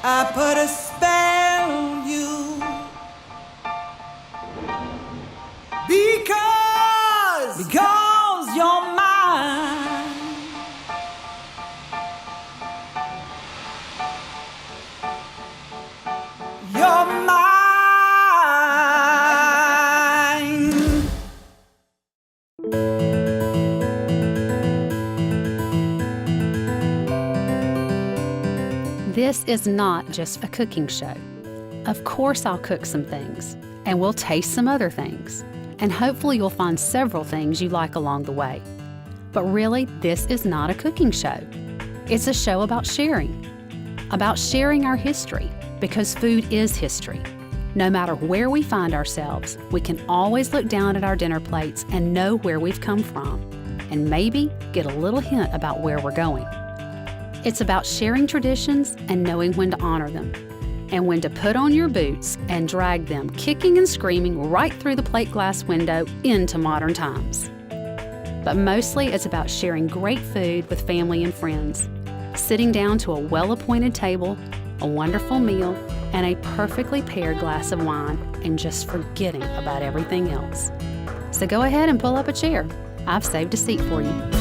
I put a spell on you because you're mine. You're mine. This is not just a cooking show. Of course I'll cook some things, and we'll taste some other things, and hopefully you'll find several things you like along the way. But really, this is not a cooking show. It's a show about sharing our history, because food is history. No matter where we find ourselves, we can always look down at our dinner plates and know where we've come from, and maybe get a little hint about where we're going. It's about sharing traditions and knowing when to honor them, and when to put on your boots and drag them kicking and screaming right through the plate glass window into modern times. But mostly it's about sharing great food with family and friends, sitting down to a well-appointed table, a wonderful meal, and a perfectly paired glass of wine, and just forgetting about everything else. So go ahead and pull up a chair. I've saved a seat for you.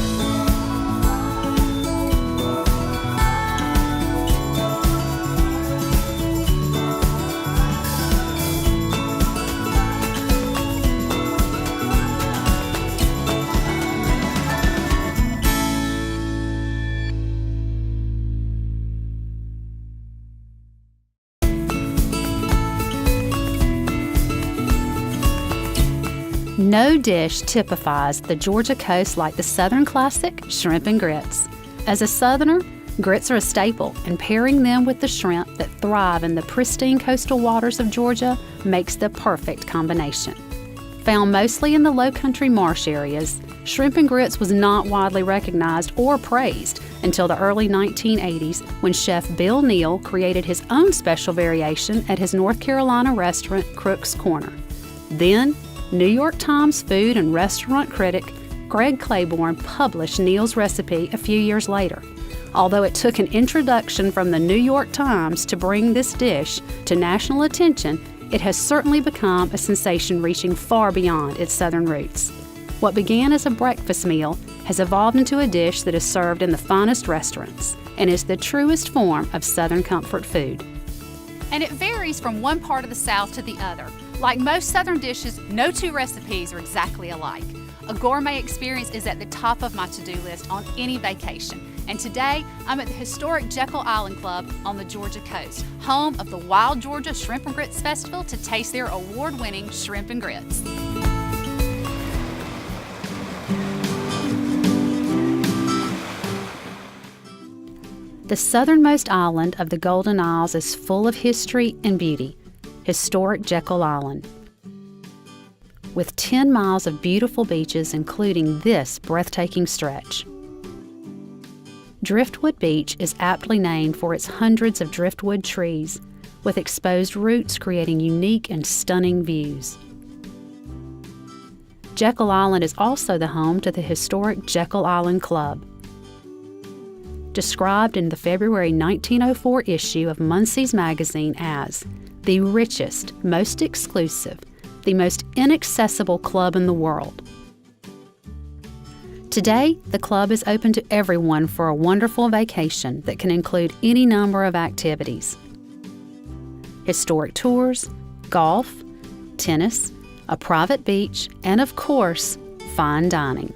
No dish typifies the Georgia coast like the Southern classic, shrimp and grits. As a Southerner, grits are a staple, and pairing them with the shrimp that thrive in the pristine coastal waters of Georgia makes the perfect combination. Found mostly in the low-country marsh areas, shrimp and grits was not widely recognized or praised until the early 1980s when Chef Bill Neal created his own special variation at his North Carolina restaurant, Crook's Corner. Then, New York Times food and restaurant critic Greg Claiborne published Neal's recipe a few years later. Although it took an introduction from the New York Times to bring this dish to national attention, it has certainly become a sensation reaching far beyond its Southern roots. What began as a breakfast meal has evolved into a dish that is served in the finest restaurants and is the truest form of Southern comfort food. And it varies from one part of the South to the other. Like most Southern dishes, no two recipes are exactly alike. A gourmet experience is at the top of my to-do list on any vacation. And today, I'm at the historic Jekyll Island Club on the Georgia coast, home of the Wild Georgia Shrimp and Grits Festival, to taste their award-winning shrimp and grits. The southernmost island of the Golden Isles is full of history and beauty. Historic Jekyll Island. With 10 miles of beautiful beaches, including this breathtaking stretch. Driftwood Beach is aptly named for its hundreds of driftwood trees, with exposed roots creating unique and stunning views. Jekyll Island is also the home to the historic Jekyll Island Club. Described in the February 1904 issue of Munsey's magazine as the richest, most exclusive, the most inaccessible club in the world. Today, the club is open to everyone for a wonderful vacation that can include any number of activities. Historic tours, golf, tennis, a private beach, and of course, fine dining.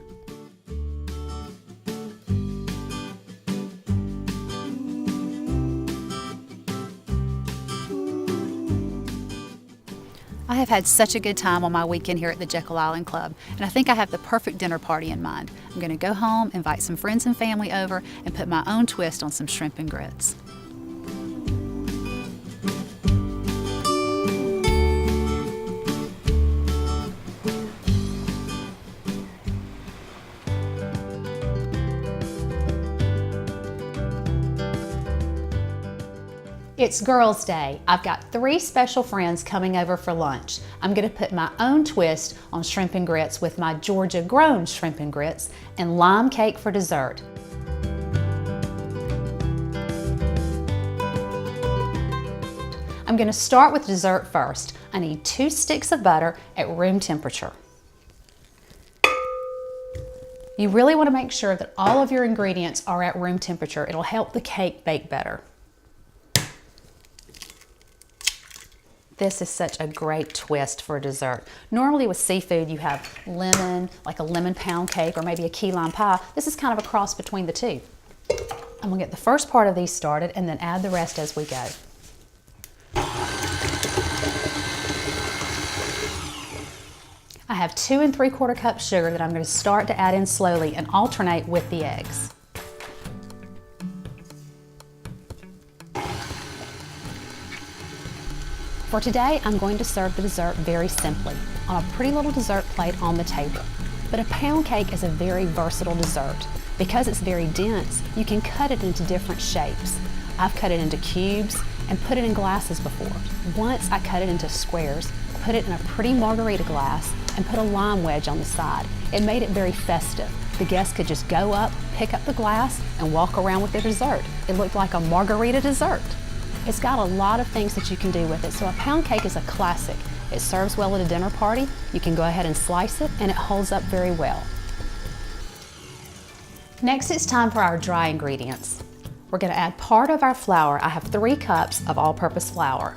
I have had such a good time on my weekend here at the Jekyll Island Club, and I think I have the perfect dinner party in mind. I'm going to go home, invite some friends and family over, and put my own twist on some shrimp and grits. It's Girls' Day. I've got 3 special friends coming over for lunch. I'm going to put my own twist on shrimp and grits with my Georgia-grown shrimp and grits and lime cake for dessert. going to start with dessert first. I need 2 sticks of butter at room temperature. You really want to make sure that all of your ingredients are at room temperature. It'll help the cake bake better. This is such a great twist for a dessert. Normally with seafood, you have lemon, like a lemon pound cake or maybe a key lime pie. This is kind of a cross between the two. I'm gonna get the first part of these started and then add the rest as we go. I have 2 3/4 cups sugar that I'm gonna start to add in slowly and alternate with the eggs. For today, I'm going to serve the dessert very simply, on a pretty little dessert plate on the table. But a pound cake is a very versatile dessert. Because it's very dense, you can cut it into different shapes. I've cut it into cubes and put it in glasses before. Once I cut it into squares, put it in a pretty margarita glass, and put a lime wedge on the side. It made it very festive. The guests could just go up, pick up the glass, and walk around with their dessert. It looked like a margarita dessert. It's got a lot of things that you can do with it, so a pound cake is a classic. It serves well at a dinner party. You can go ahead and slice it, and it holds up very well. Next, it's time for our dry ingredients. We're going to add part of our flour. I have 3 cups of all-purpose flour.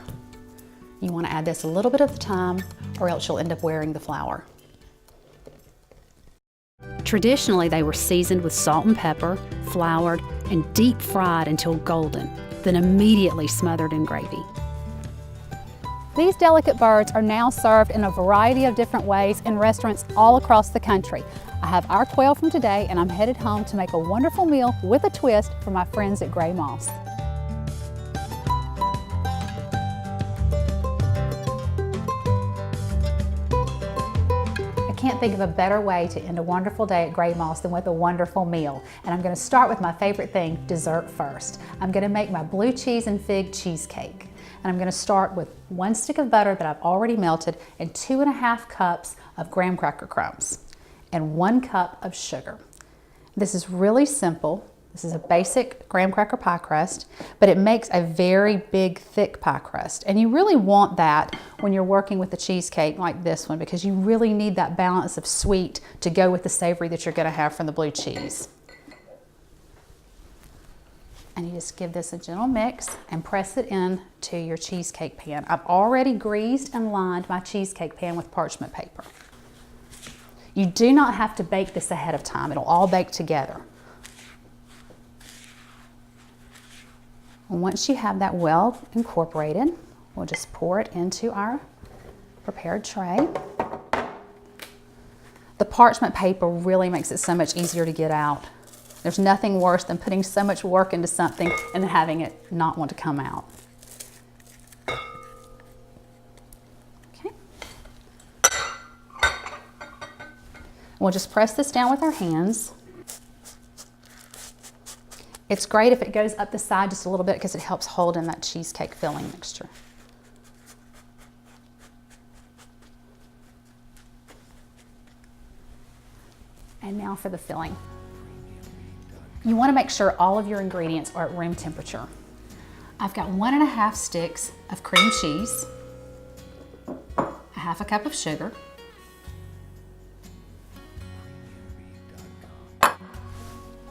You want to add this a little bit at a time, or else you'll end up wearing the flour. Traditionally, they were seasoned with salt and pepper, floured, and deep fried until golden, then immediately smothered in gravy. These delicate birds are now served in a variety of different ways in restaurants all across the country. I have our quail from today, and I'm headed home to make a wonderful meal with a twist for my friends at Gray Moss. I can't think of a better way to end a wonderful day at Gray Moss than with a wonderful meal. And I'm going to start with my favorite thing, dessert first. I'm going to make my blue cheese and fig cheesecake. And I'm going to start with 1 stick of butter that I've already melted and 2 1/2 cups of graham cracker crumbs and 1 cup of sugar. This is really simple. This is a basic graham cracker pie crust, but it makes a very big, thick pie crust. And you really want that when you're working with a cheesecake like this one, because you really need that balance of sweet to go with the savory that you're going to have from the blue cheese. And you just give this a gentle mix and press it in to your cheesecake pan. I've already greased and lined my cheesecake pan with parchment paper. You do not have to bake this ahead of time. It'll all bake together. And once you have that well incorporated, we'll just pour it into our prepared tray. The parchment paper really makes it so much easier to get out. There's nothing worse than putting so much work into something and having it not want to come out. Okay. We'll just press this down with our hands. It's great if it goes up the side just a little bit because it helps hold in that cheesecake filling mixture. And now for the filling. You want to make sure all of your ingredients are at room temperature. I've got 1 1/2 sticks of cream cheese, 1/2 cup of sugar,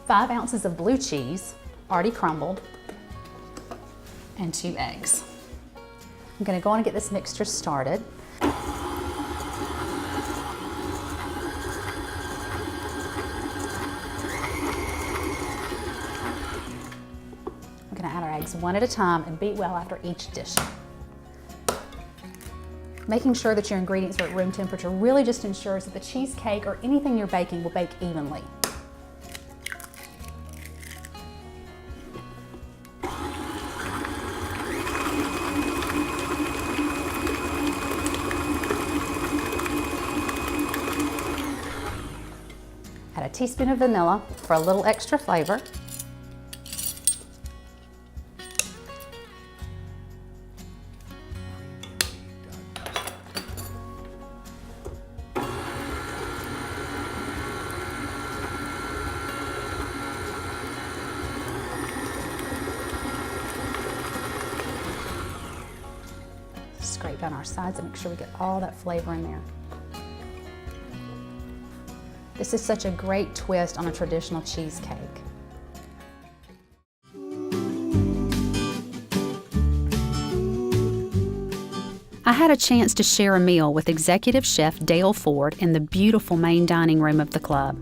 5 ounces of blue cheese, already crumbled, and 2 eggs. I'm going to go on and get this mixture started. Add our eggs 1 at a time and beat well after each dish. Making sure that your ingredients are at room temperature really just ensures that the cheesecake or anything you're baking will bake evenly. Add a teaspoon of vanilla for a little extra flavor. down our sides and make sure we get all that flavor in there. This is such a great twist on a traditional cheesecake. I had a chance to share a meal with Executive Chef Dale Ford in the beautiful main dining room of the club.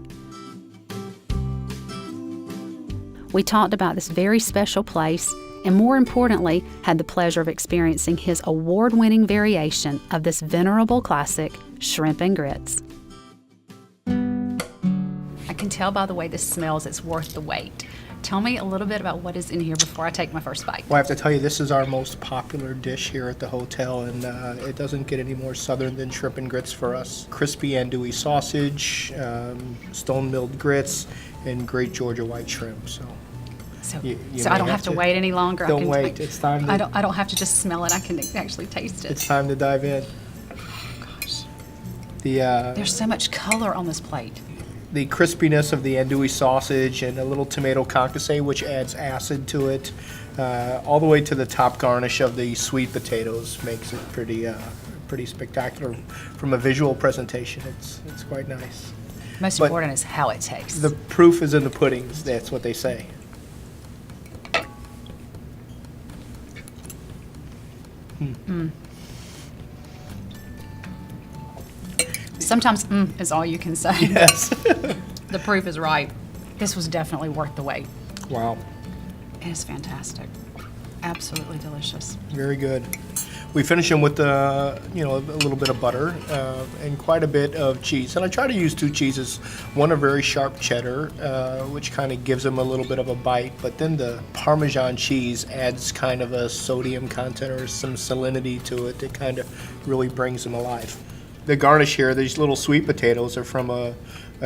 We talked about this very special place and, more importantly, had the pleasure of experiencing his award-winning variation of this venerable classic, shrimp and grits. I can tell by the way this smells it's worth the wait. Tell me a little bit about what is in here before I take my first bite. Well, I have to tell you, this is our most popular dish here at the hotel, and it doesn't get any more southern than shrimp and grits for us. Crispy andouille sausage, stone-milled grits, and great Georgia white shrimp. So I don't have to wait any longer. Don't wait. It's time to, I don't have to just smell it. I can actually taste it. it's time to dive in. Gosh, The there's so much color on this plate. the crispiness of the andouille sausage and a little tomato concasse, which adds acid to it, all the way to the top garnish of the sweet potatoes, makes it pretty spectacular from a visual presentation. It's quite nice. Most But important is how it tastes. The proof is in the puddings. That's what they say. Sometimes is all you can say. Yes. The proof is right. This was definitely worth the wait. Wow. It is fantastic. Absolutely delicious. Very good. We finish them with a little bit of butter and quite a bit of cheese. And I try to use two cheeses. One a very sharp cheddar, which kind of gives them a little bit of a bite. But then the Parmesan cheese adds kind of a sodium content or some salinity to it that kind of really brings them alive. The garnish here, these little sweet potatoes, are from a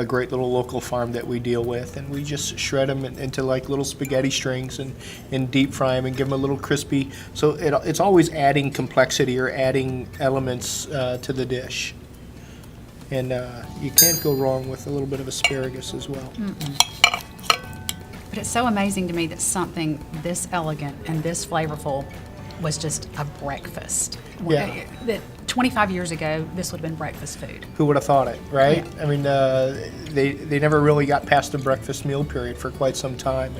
great little local farm that we deal with, and we just shred them into like little spaghetti strings and deep fry them and give them a little crispy. So it's always adding complexity or adding elements to the dish. And you can't go wrong with a little bit of asparagus as well. But it's so amazing to me that something this elegant and this flavorful was just a breakfast. Yeah. That 25 years ago, this would have been breakfast food. Who would have thought it, right? Yeah. I mean, they never really got past the breakfast meal period for quite some time,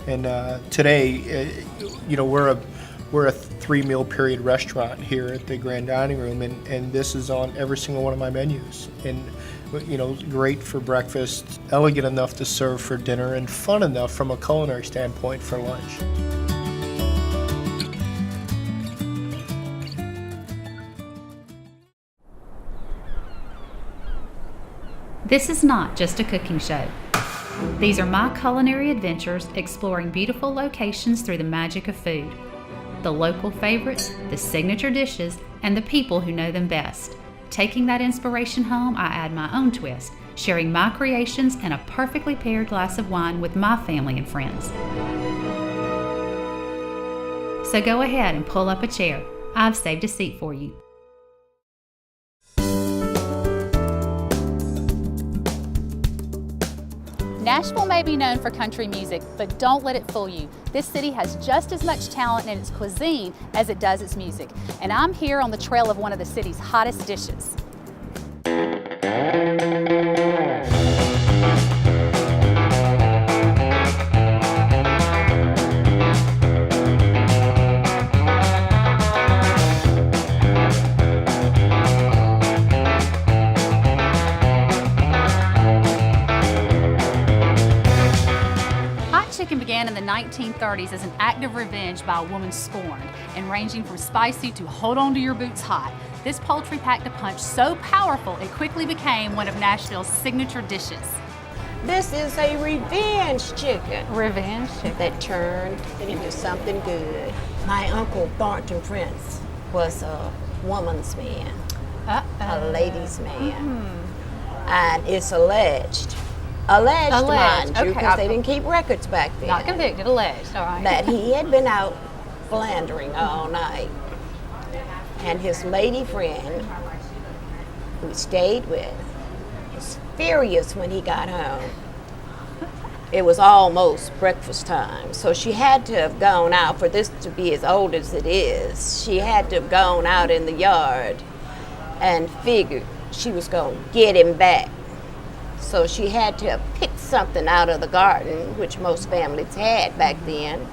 and today, we're a 3-meal period restaurant here at the Grand Dining Room, and this is on every single one of my menus, and great for breakfast, elegant enough to serve for dinner, and fun enough from a culinary standpoint for lunch. This is not just a cooking show. These are my culinary adventures exploring beautiful locations through the magic of food. The local favorites, the signature dishes, and the people who know them best. Taking that inspiration home, I add my own twist, sharing my creations and a perfectly paired glass of wine with my family and friends. So go ahead and pull up a chair. I've saved a seat for you. Nashville may be known for country music, but don't let it fool you. This city has just as much talent in its cuisine as it does its music. And I'm here on the trail of one of the city's hottest dishes. Chicken began in the 1930s as an act of revenge by a woman scorned, and ranging from spicy to hold on to your boots hot. This poultry packed a punch so powerful it quickly became one of Nashville's signature dishes. This is a revenge chicken. Revenge chicken. That turned into something good. My uncle Thornton Prince was a woman's man, a ladies' man. And it's alleged, mind you, okay, because they didn't keep records back then. Not convicted, alleged, all right. That he had been out philandering all night. And his lady friend, who he stayed with, was furious when he got home. it was almost breakfast time. So she had to have gone out, for this to be as old as it is, she had to have gone out in the yard and figured she was going to get him back. So she had to have picked something out of the garden, which most families had back then,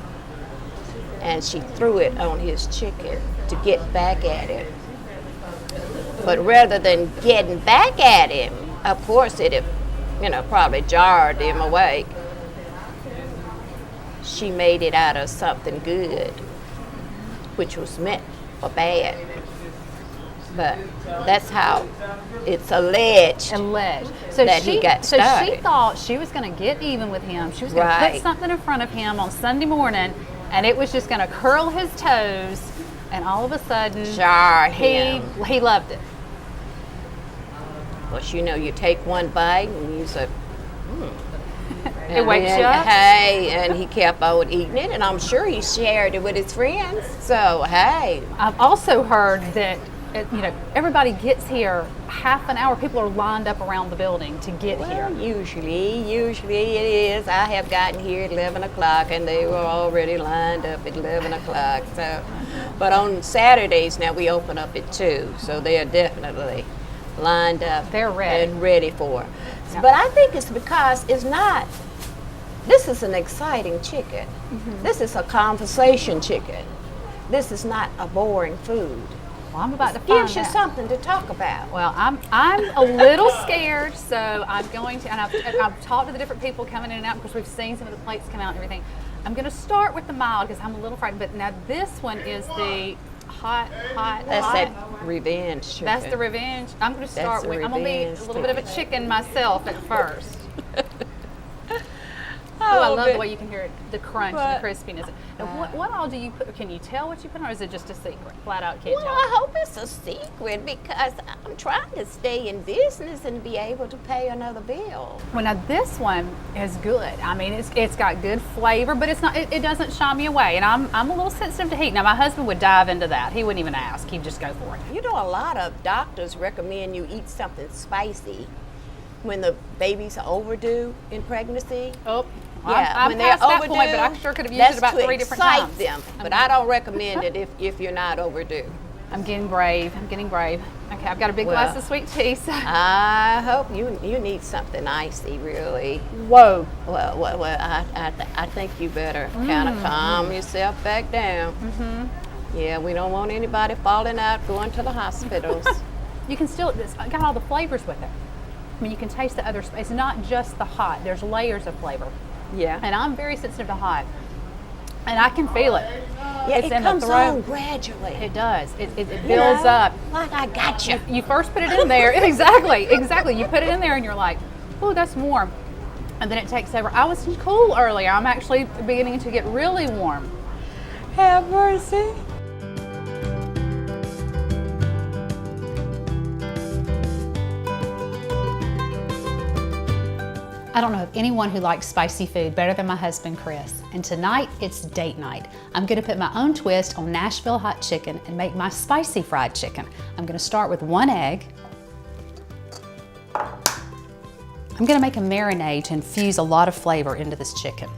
and she threw it on his chicken to get back at him. But rather than getting back at him, of course it had, probably jarred him awake. She made it out of something good, which was meant for bad. But that's how it's alleged. So that he got started. So she thought she was going to get even with him. She was going to Right. put something in front of him on Sunday morning, and it was just going to curl his toes. And all of a sudden, Jar him. he loved it. Well, you take one bite and you say, It wakes then, you up. Hey, and he kept on eating it, and I'm sure he shared it with his friends. So, hey. I've also heard that everybody gets here half an hour. People are lined up around the building to get here. Well, usually it is. I have gotten here at 11 o'clock, and they were already lined up at 11 o'clock. So, but on Saturdays now we open up at 2, so they are definitely lined up. They're ready. And ready for it. Yeah. But I think it's because this is an exciting chicken. Mm-hmm. This is a conversation chicken. This is not a boring food. Well, I'm about to find Gives you out. something to talk about. Well, I'm a little scared, so I'm going to, and I've talked to the different people coming in and out because we've seen some of the plates come out and everything. I'm going to start with the mild because I'm a little frightened. But now this one is the hot. That's that revenge chicken. That's the revenge. I'm going to start the with. I'm going to be a revenge little bit of a chicken myself at first. Oh, I love but- the way you can hear it, the crunch But- and the crispiness. Now, what all do you put? Can you tell what you put, or is it just a secret? Flat out can't Well, tell. I hope it's a secret because I'm trying to stay in business and be able to pay another bill. Well, now this one is good. I mean, it's got good flavor, but it's not. It doesn't shy me away, and I'm a little sensitive to heat. Now, my husband would dive into that. He wouldn't even ask. He'd just go for it. A lot of doctors recommend you eat something spicy when the babies are overdue in pregnancy. Oh, Yeah, I'm when they're past that overdue, point, but I sure could have used that's it about to 3 different excite times. them. But I don't recommend it if you're not overdue. I'm getting brave. Okay, I've got a big Well, glass of sweet tea. So. I hope you need something icy, really. Whoa. Well, I think you better kind of calm yourself back down. Yeah, we don't want anybody falling out, going to the hospitals. You can still, it's got all the flavors with it. I mean, you can taste the other, it's not just the hot, there's layers of flavor. Yeah. And I'm very sensitive to hot. And I can feel it. Yeah, It's it in the comes throat. on gradually. It does. It You builds know, up. Like I got you. You first put it in there. Exactly. You put it in there and you're like, oh, that's warm. And then it takes over. I was cool earlier. I'm actually beginning to get really warm. Have mercy. I don't know of anyone who likes spicy food better than my husband, Chris. And tonight, it's date night. I'm gonna put my own twist on Nashville hot chicken and make my spicy fried chicken. I'm gonna start with 1 egg. I'm gonna make a marinade to infuse a lot of flavor into this chicken.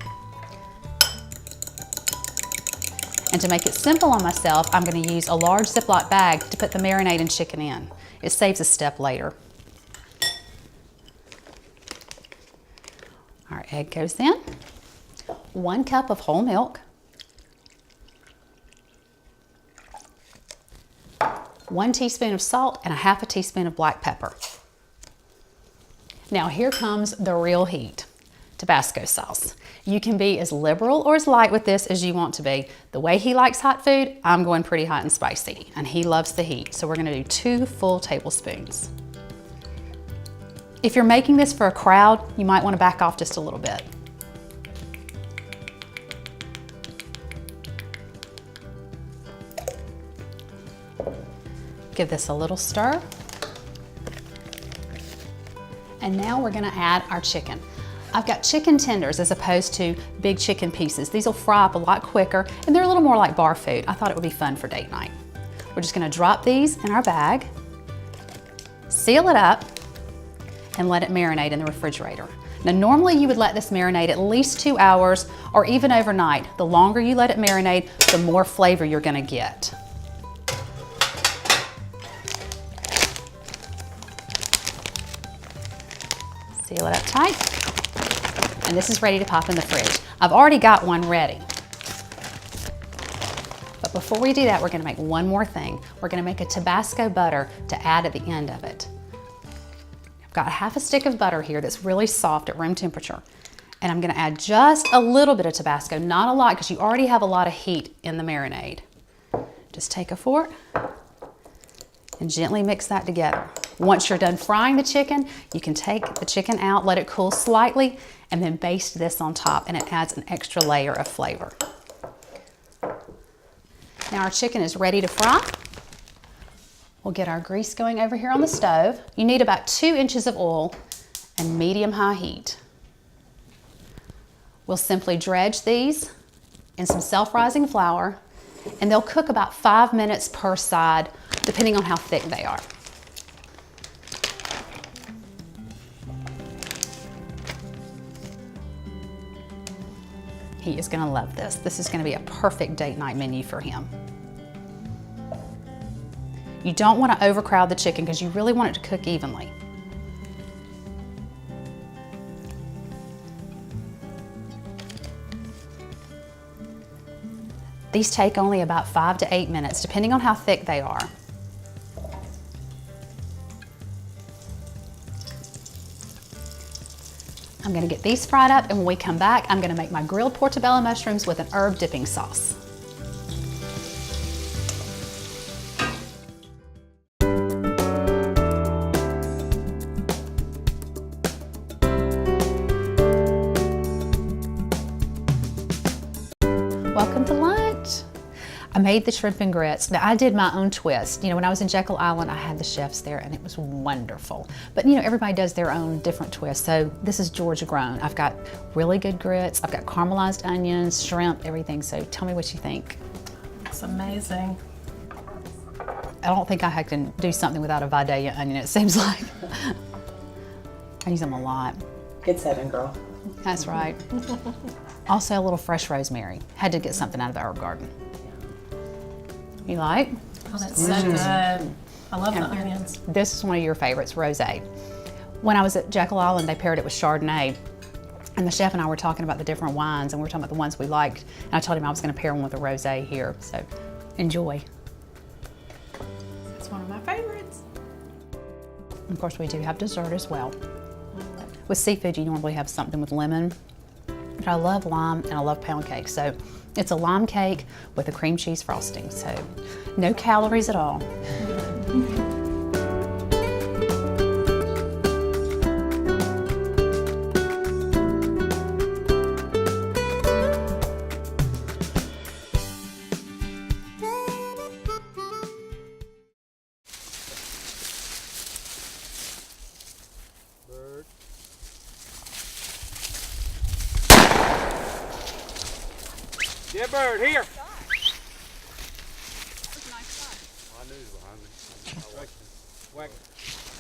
And to make it simple on myself, I'm gonna use a large Ziploc bag to put the marinade and chicken in. It saves a step later. Our egg goes in. 1 cup of whole milk. 1 teaspoon of salt and 1/2 teaspoon of black pepper. Now here comes the real heat. Tabasco sauce. You can be as liberal or as light with this as you want to be. The way he likes hot food, I'm going pretty hot and spicy, and he loves the heat. So we're gonna do 2 full tablespoons. If you're making this for a crowd, you might want to back off just a little bit. Give this a little stir. And now we're gonna add our chicken. I've got chicken tenders as opposed to big chicken pieces. These will fry up a lot quicker and they're a little more like bar food. I thought it would be fun for date night. We're just gonna drop these in our bag, seal it up, and let it marinate in the refrigerator. Now normally you would let this marinate at least 2 hours or even overnight. The longer you let it marinate, the more flavor you're gonna get. Seal it up tight. And this is ready to pop in the fridge. I've already got one ready. But before we do that, we're gonna make one more thing. We're gonna make a Tabasco butter to add at the end of it. I've got half a stick of butter here that's really soft at room temperature. And I'm gonna add just a little bit of Tabasco, not a lot, because you already have a lot of heat in the marinade. Just take a fork and gently mix that together. Once you're done frying the chicken, you can take the chicken out, let it cool slightly, and then baste this on top, and it adds an extra layer of flavor. Now our chicken is ready to fry. We'll get our grease going over here on the stove. You need about 2 inches of oil and medium-high heat. We'll simply dredge these in some self-rising flour, and they'll cook about 5 minutes per side, depending on how thick they are. He is gonna love this. This is gonna be a perfect date night menu for him. You don't wanna overcrowd the chicken because you really want it to cook evenly. These take only about 5 to 8 minutes, depending on how thick they are. I'm gonna get these fried up, and when we come back, I'm gonna make my grilled portobello mushrooms with an herb dipping sauce. Welcome to lunch. I made the shrimp and grits. Now I did my own twist. You know, when I was in Jekyll Island, I had the chefs there and it was wonderful. But you know, everybody does their own different twist. So this is Georgia grown. I've got really good grits. I've got caramelized onions, shrimp, everything. So tell me what you think. It's amazing. I don't think I can do something without a Vidalia onion, it seems like. I use them a lot. Good setting, girl. That's right. Also a little fresh rosemary. Had to get something out of the herb garden. You like? Oh, that's so good. I love the onions. This is one of your favorites, rosé. When I was at Jekyll Island, they paired it with Chardonnay. And the chef and I were talking about the different wines, and we were talking about the ones we liked. And I told him I was going to pair one with a rosé here. So enjoy. It's one of my favorites. Of course, we do have dessert as well. With seafood, you normally have something with lemon. But I love lime and I love pound cake. So it's a lime cake with a cream cheese frosting. So no calories at all. Get bird here.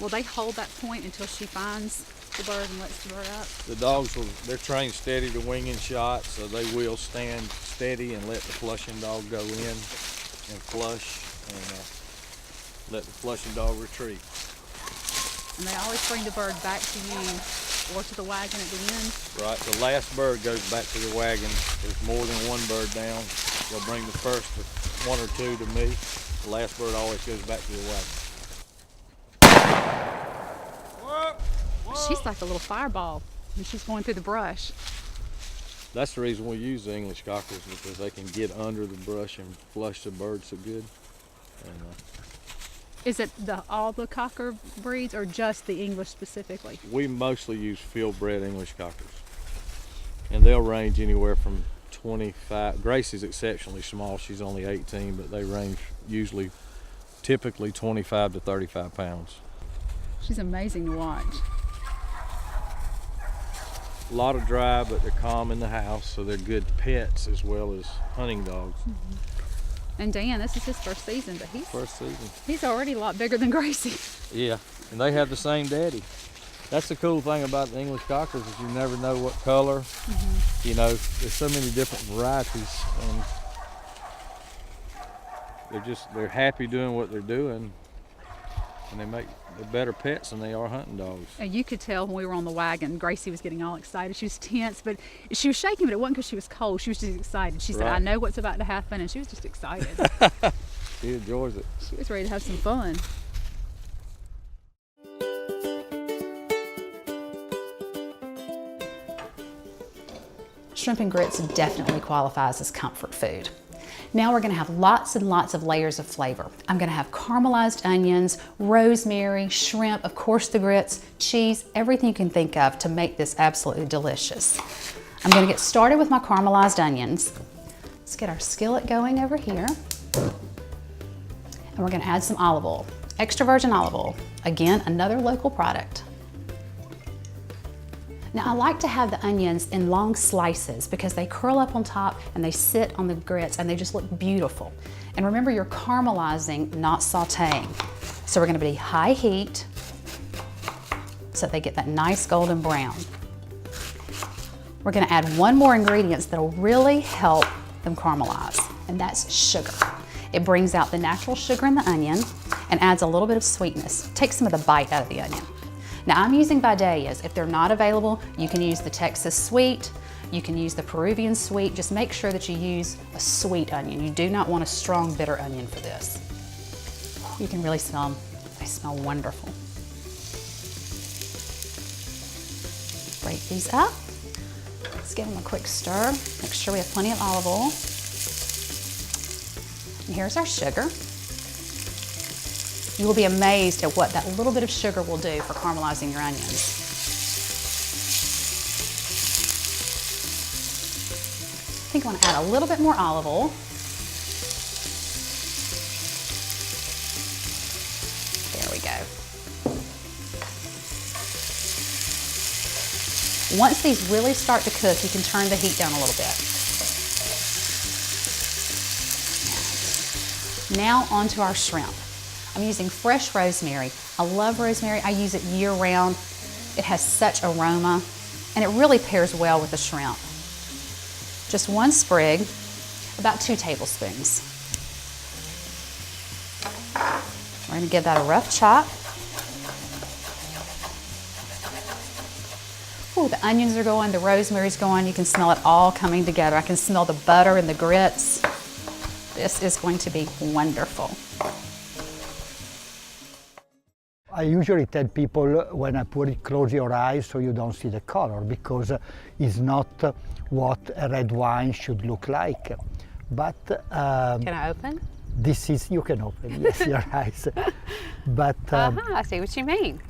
Will they hold that point until she finds the bird and lets the bird up? The dogs they're trained steady to winging shots, so they will stand steady and let the flushing dog go in and flush, and let the flushing dog retreat. And they always bring the bird back to you or to the wagon at the end? Right, the last bird goes back to the wagon. There's more than one bird down. They'll bring the first one or two to me. The last bird always goes back to the wagon. She's like a little fireball when she's going through the brush. That's the reason we use the English cockers, because they can get under the brush and flush the bird so good. And, Is it all the cocker breeds or just the English specifically? we mostly use field-bred English cockers, and they'll range anywhere from 25. Gracie's exceptionally small; she's only 18, but they range typically 25 to 35 pounds. She's amazing to watch. A lot of dry, but they're calm in the house, so they're good pets as well as hunting dogs. And Dan, this is his first season, but First season. he's already a lot bigger than Gracie. Yeah, and they have the same daddy. That's the cool thing about the English cockers is you never know what color. You know, there's so many different varieties, and they're happy doing what they're doing, and they're better pets than they are hunting dogs. And you could tell when we were on the wagon, Gracie was getting all excited. She was tense, but she was shaking, but it wasn't because she was cold. She was just excited. She said, Right. I know what's about to happen, and she was just excited. She enjoys it. She was ready to have some fun. Shrimp and grits definitely qualifies as comfort food. Now we're going to have lots and lots of layers of flavor. I'm going to have caramelized onions, rosemary, shrimp, of course the grits, cheese, everything you can think of to make this absolutely delicious. I'm going to get started with my caramelized onions. Let's get our skillet going over here. And we're going to add some olive oil, extra virgin olive oil. Again, another local product. Now I like to have the onions in long slices because they curl up on top and they sit on the grits and they just look beautiful. And remember, you're caramelizing, not sauteing. So we're going to be high heat so they get that nice golden brown. We're going to add one more ingredient that'll really help them caramelize, and that's sugar. It brings out the natural sugar in the onion and adds a little bit of sweetness. Takes some of the bite out of the onion. Now I'm using Vidalias. If they're not available, you can use the Texas sweet, you can use the Peruvian sweet. Just make sure that you use a sweet onion. You do not want a strong, bitter onion for this. You can really smell them. They smell wonderful. Break these up. Let's give them a quick stir. Make sure we have plenty of olive oil. And here's our sugar. You will be amazed at what that little bit of sugar will do for caramelizing your onions. I think I want to add a little bit more olive oil. There we go. Once these really start to cook, you can turn the heat down a little bit. Now onto our shrimp. I'm using fresh rosemary. I love rosemary. I use it year round. It has such aroma, and it really pairs well with the shrimp. Just one sprig, about 2 tablespoons. We're going to give that a rough chop. Ooh, the onions are going, the rosemary's going. You can smell it all coming together. I can smell the butter and the grits. This is going to be wonderful. I usually tell people when I put it, close your eyes so you don't see the color, because it's not what a red wine should look like. But Can I open? this is, you can open, yes, your eyes. But I see what you mean.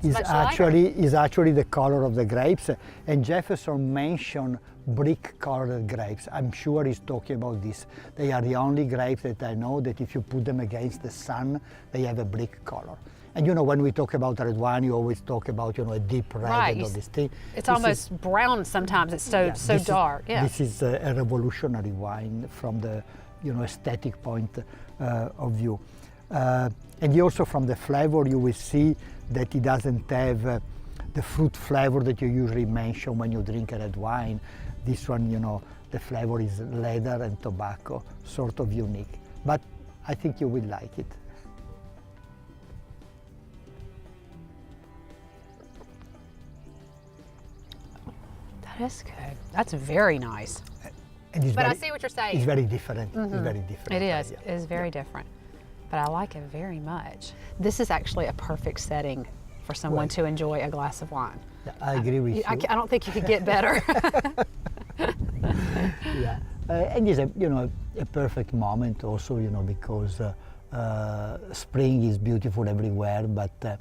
is actually the color of the grapes. And Jefferson mentioned brick-colored grapes. I'm sure he's talking about this. They are the only grapes that I know that if you put them against the sun, they have a brick color. And you know, when we talk about red wine, you always talk about, you know, a deep red and all this thing. It's almost brown sometimes. It's so dark. Yeah. This is a revolutionary wine from the, you know, aesthetic point of view. And also from the flavor, you will see that it doesn't have the fruit flavor that you usually mention when you drink a red wine. This one, you know, the flavor is leather and tobacco, sort of unique. But I think you will like it. That's good. That's very nice. And it's But I very, see what you're saying. it's very different. It's very different. It is. Yeah. It is very different. But I like it very much. This is actually a perfect setting for someone to enjoy a glass of wine. Yeah, I agree with you. I don't think you could get better. Yeah, and it's a, you know, a perfect moment also, you know, because spring is beautiful everywhere, but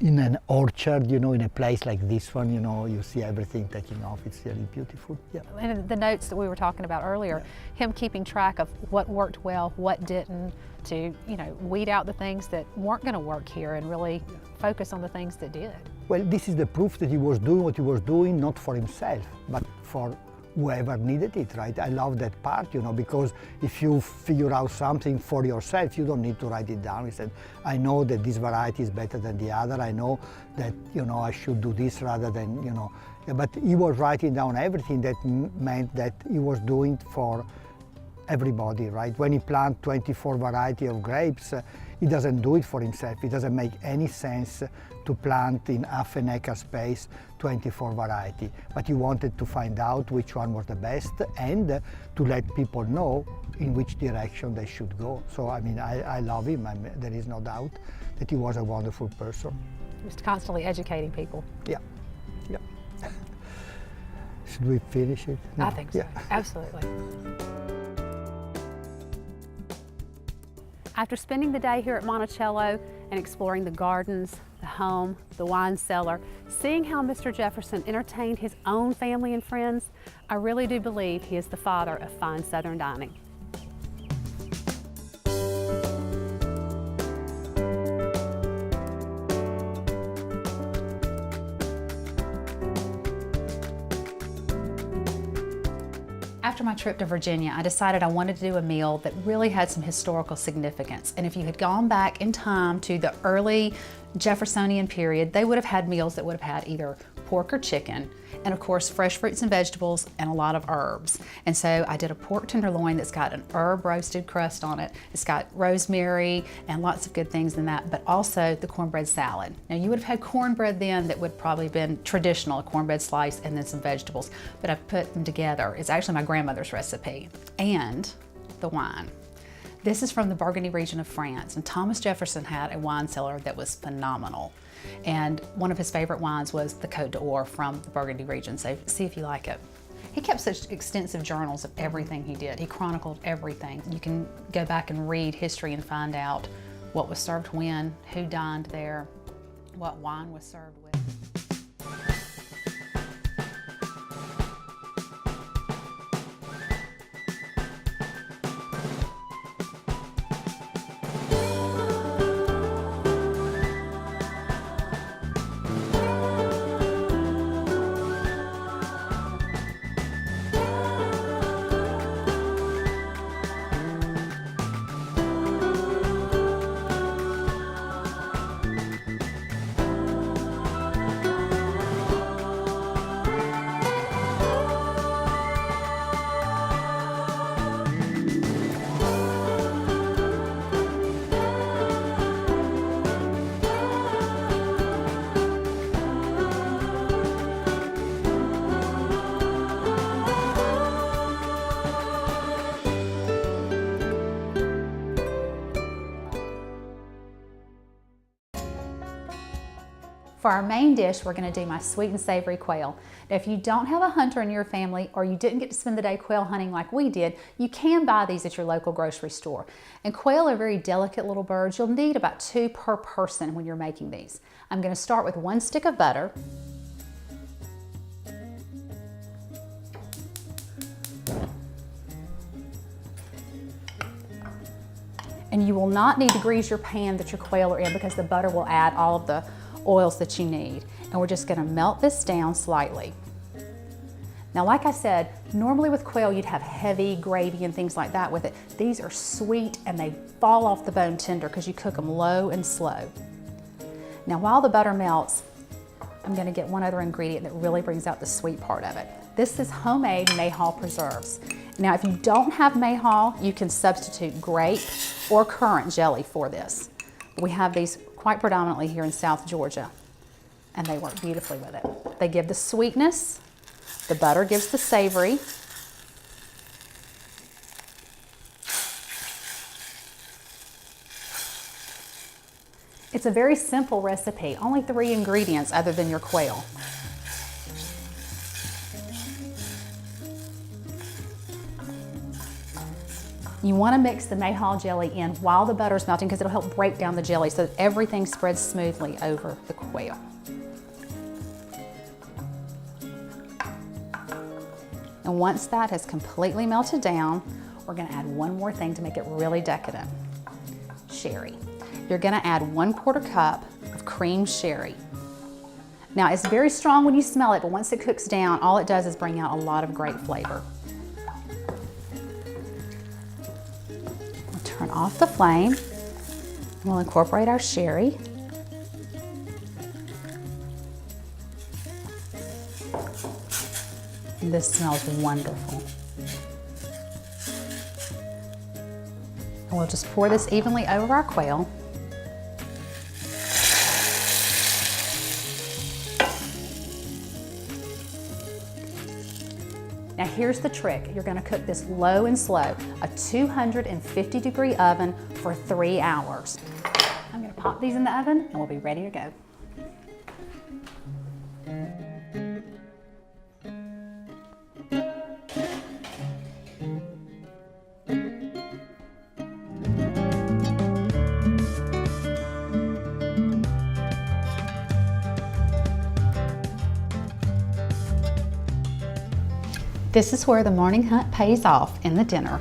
in an orchard, you know, in a place like this one, you know, you see everything taking off. It's really beautiful. Yeah. And the notes that we were talking about earlier, him keeping track of what worked well, what didn't, to, you know, weed out the things that weren't going to work here and really focus on the things that did. Well, this is the proof that he was doing what he was doing, not for himself, but for whoever needed it, right? I love that part, you know, because if you figure out something for yourself, you don't need to write it down. He said, I know that this variety is better than the other. I know that, you know, I should do this rather than, you know. But he was writing down everything that meant that he was doing for everybody, right? When he planted 24 variety of grapes, he doesn't do it for himself. It doesn't make any sense to plant in half an acre space 24 variety. But he wanted to find out which one was the best and to let people know in which direction they should go. So, I mean, I love him. There is no doubt that he was a wonderful person. Just constantly educating people. Yeah, yeah. Should we finish it? I think so, Yeah. absolutely. After spending the day here at Monticello and exploring the gardens, the home, the wine cellar, seeing how Mr. Jefferson entertained his own family and friends, I really do believe he is the father of fine Southern dining. After my trip to Virginia, I decided I wanted to do a meal that really had some historical significance. And if you had gone back in time to the early Jeffersonian period, they would have had meals that would have had either pork or chicken, and of course fresh fruits and vegetables and a lot of herbs. And so I did a pork tenderloin that's got an herb roasted crust on it. It's got rosemary and lots of good things in that, but also the cornbread salad. Now you would have had cornbread then that would probably been traditional, a cornbread slice and then some vegetables, but I've put them together. It's actually my grandmother's recipe. And the wine. This is from the Burgundy region of France, and Thomas Jefferson had a wine cellar that was phenomenal. And one of his favorite wines was the Côte d'Or from the Burgundy region, so see if you like it. He kept such extensive journals of everything he did. He chronicled everything. You can go back and read history and find out what was served when, who dined there, what wine was served with. For our main dish, we're going to do my sweet and savory quail. Now, if you don't have a hunter in your family or you didn't get to spend the day quail hunting like we did, you can buy these at your local grocery store. And quail are very delicate little birds. You'll need about 2 per person when you're making these. I'm going to start with 1 stick of butter. And you will not need to grease your pan that your quail are in because the butter will add all of the oils that you need. And we're just going to melt this down slightly. Now, like I said, normally with quail you'd have heavy gravy and things like that with it. These are sweet and they fall off the bone tender because you cook them low and slow. Now, while the butter melts, I'm going to get one other ingredient that really brings out the sweet part of it. This is homemade Mayhaw preserves. Now, if you don't have Mayhaw, you can substitute grape or currant jelly for this. We have these quite predominantly here in South Georgia, and they work beautifully with it. They give the sweetness, the butter gives the savory. It's a very simple recipe, only 3 ingredients other than your quail. You want to mix the Mayhaw jelly in while the butter's melting because it'll help break down the jelly so that everything spreads smoothly over the quail. And once that has completely melted down, we're going to add one more thing to make it really decadent. Sherry. You're going to add 1/4 cup of cream sherry. Now it's very strong when you smell it, but once it cooks down, all it does is bring out a lot of great flavor. We'll turn off the flame. We'll incorporate our sherry. This smells wonderful. And we'll just pour this evenly over our quail. Now here's the trick. You're gonna cook this low and slow, a 250-degree oven for 3 hours. I'm gonna pop these in the oven and we'll be ready to go. This is where the morning hunt pays off in the dinner.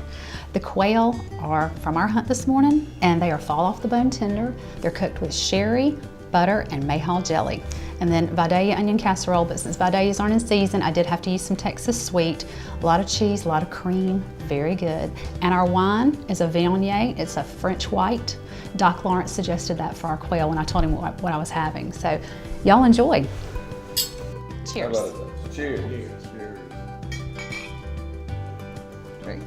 The quail are from our hunt this morning, and they are fall off the bone tender. They're cooked with sherry, butter, and mayhaw jelly. And then Vidalia onion casserole, but since Vidalias aren't in season, I did have to use some Texas sweet. A lot of cheese, a lot of cream, very good. And our wine is a Viognier, it's a French white. Doc Lawrence suggested that for our quail when I told him what I was having. So y'all enjoy. Cheers. Cheers. Great.